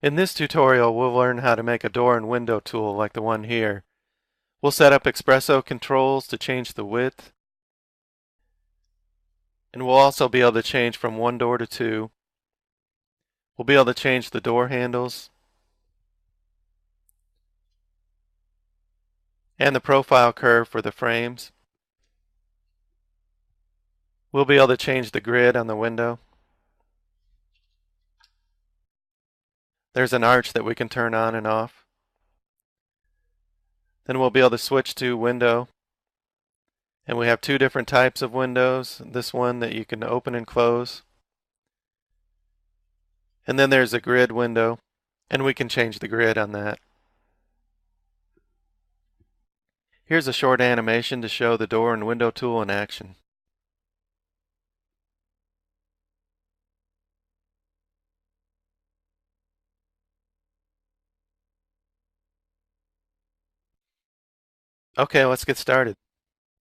In this tutorial, we'll learn how to make a door and window tool like the one here. We'll set up Espresso controls to change the width, and we'll also be able to change from one door to two. We'll be able to change the door handles and the profile curve for the frames. We'll be able to change the grid on the window. There's an arch that we can turn on and off. Then we'll be able to switch to window. And we have two different types of windows. This one that you can open and close. And then there's a grid window, and we can change the grid on that. Here's a short animation to show the door and window tool in action. Okay, let's get started.